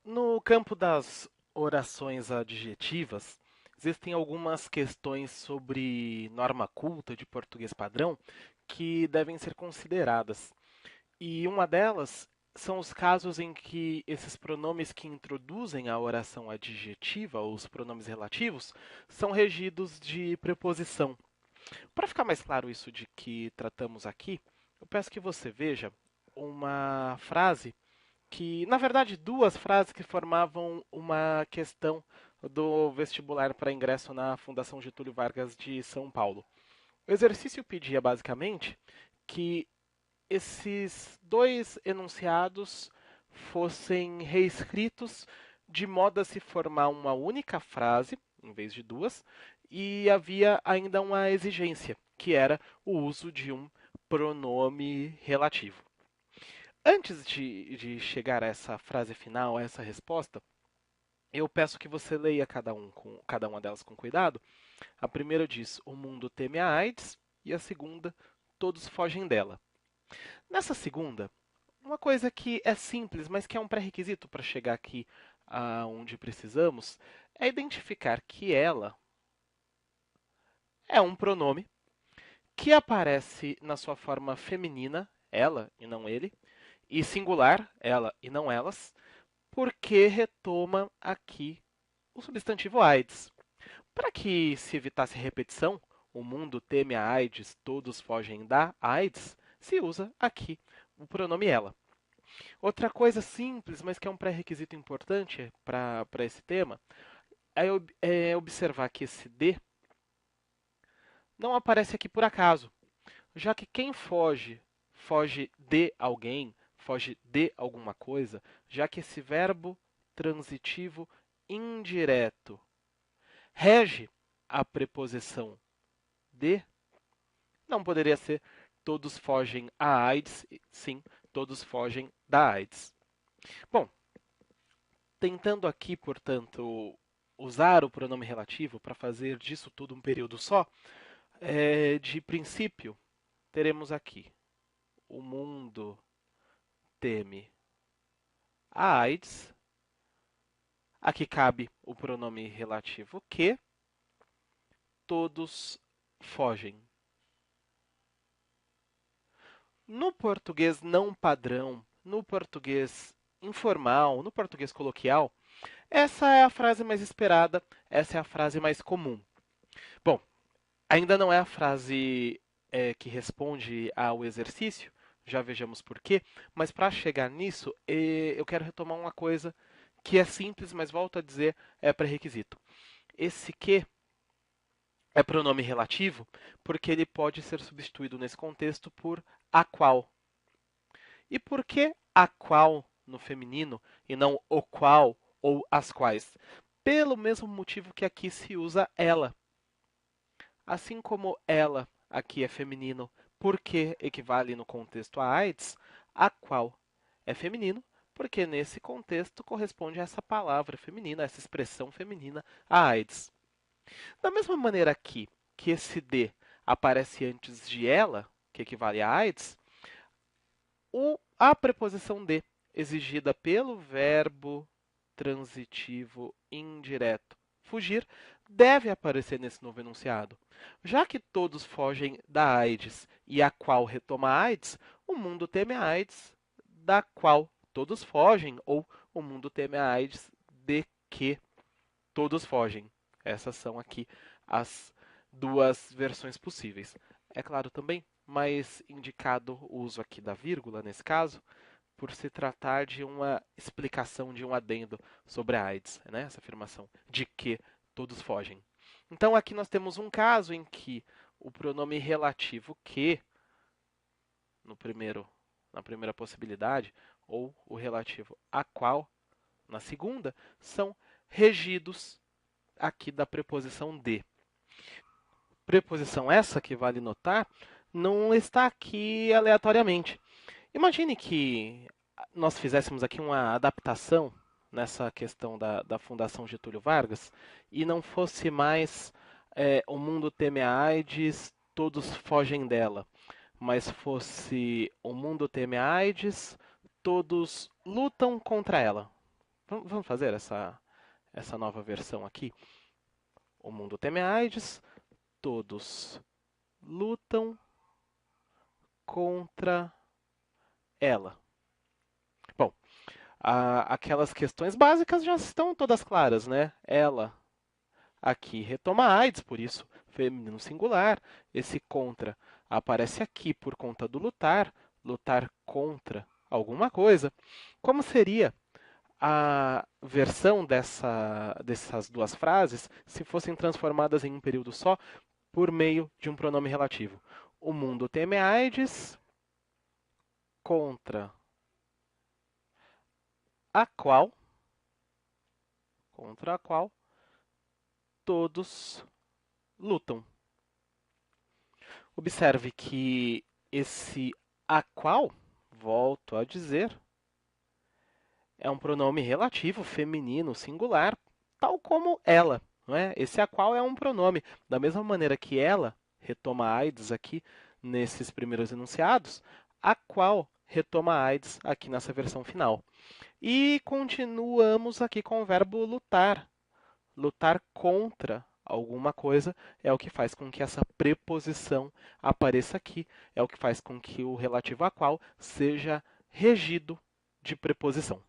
No campo das orações adjetivas, existem algumas questões sobre norma culta de português padrão que devem ser consideradas. E uma delas são os casos em que esses pronomes que introduzem a oração adjetiva, ou os pronomes relativos, são regidos de preposição. Para ficar mais claro isso de que tratamos aqui, eu peço que você veja uma frase que, na verdade, duas frases que formavam uma questão do vestibular para ingresso na Fundação Getúlio Vargas de São Paulo. O exercício pedia basicamente que esses dois enunciados fossem reescritos de modo a se formar uma única frase, em vez de duas, e havia ainda uma exigência, que era o uso de um pronome relativo. Antes de chegar a essa frase final, a essa resposta, eu peço que você leia cada uma delas com cuidado. A primeira diz: o mundo teme a AIDS, e a segunda: todos fogem dela. Nessa segunda, uma coisa que é simples, mas que é um pré-requisito para chegar aqui aonde precisamos, é identificar que ela é um pronome que aparece na sua forma feminina, ela e não ele, e singular, ela e não elas, porque retoma aqui o substantivo AIDS. Para que se evitasse repetição, o mundo teme a AIDS, todos fogem da AIDS, se usa aqui o pronome ela. Outra coisa simples, mas que é um pré-requisito importante para esse tema, é observar que esse de não aparece aqui por acaso, já que quem foge, foge de alguém, foge de alguma coisa, já que esse verbo transitivo indireto rege a preposição de, não poderia ser todos fogem a AIDS, sim, todos fogem da AIDS. Bom, tentando aqui, portanto, usar o pronome relativo para fazer disso tudo um período só, de princípio, teremos aqui o mundo teme a AIDS, aqui cabe o pronome relativo que, todos fogem. No português não padrão, no português informal, no português coloquial, essa é a frase mais esperada, essa é a frase mais comum. Bom, ainda não é a frase que responde ao exercício, já vejamos por quê, mas para chegar nisso, eu quero retomar uma coisa que é simples, mas volto a dizer, é pré-requisito. Esse que é pronome relativo porque ele pode ser substituído nesse contexto por a qual. E por que a qual no feminino e não o qual ou as quais? Pelo mesmo motivo que aqui se usa ela. Assim como ela aqui é feminino porque equivale no contexto a AIDS, a qual é feminino porque nesse contexto corresponde a essa palavra feminina, essa expressão feminina, a AIDS. Da mesma maneira aqui que esse de aparece antes de ela, que equivale a AIDS, a preposição de, exigida pelo verbo transitivo indireto fugir, deve aparecer nesse novo enunciado. Já que todos fogem da AIDS e a qual retoma a AIDS, o mundo teme a AIDS da qual todos fogem, ou o mundo teme a AIDS de que todos fogem. Essas são aqui as duas versões possíveis. É claro também, mas indicado o uso aqui da vírgula nesse caso, por se tratar de uma explicação de um adendo sobre a AIDS, né? Essa afirmação de que todos fogem. Então aqui nós temos um caso em que o pronome relativo que, no primeiro, na primeira possibilidade, ou o relativo a qual, na segunda, são regidos aqui da preposição de. Preposição essa que vale notar não está aqui aleatoriamente. Imagine que nós fizéssemos aqui uma adaptação nessa questão da Fundação Getúlio Vargas e não fosse mais o mundo teme a AIDS, todos fogem dela, mas fosse o mundo teme a AIDS, todos lutam contra ela. Vamos fazer essa nova versão aqui. O mundo teme a AIDS, todos lutam contra ela. Bom, aquelas questões básicas já estão todas claras, né? Ela aqui retoma a AIDS, por isso feminino singular. Esse contra aparece aqui por conta do lutar, lutar contra alguma coisa. Como seria a versão dessas duas frases se fossem transformadas em um período só por meio de um pronome relativo? O mundo teme a AIDS contra a qual, todos lutam. Observe que esse a qual, volto a dizer, é um pronome relativo feminino singular, tal como ela. Não é? Esse a qual é um pronome. Da mesma maneira que ela retoma a AIDS aqui nesses primeiros enunciados, a qual retoma a AIDS aqui nessa versão final. E continuamos aqui com o verbo lutar. Lutar contra alguma coisa é o que faz com que essa preposição apareça aqui, é o que faz com que o relativo a qual seja regido de preposição.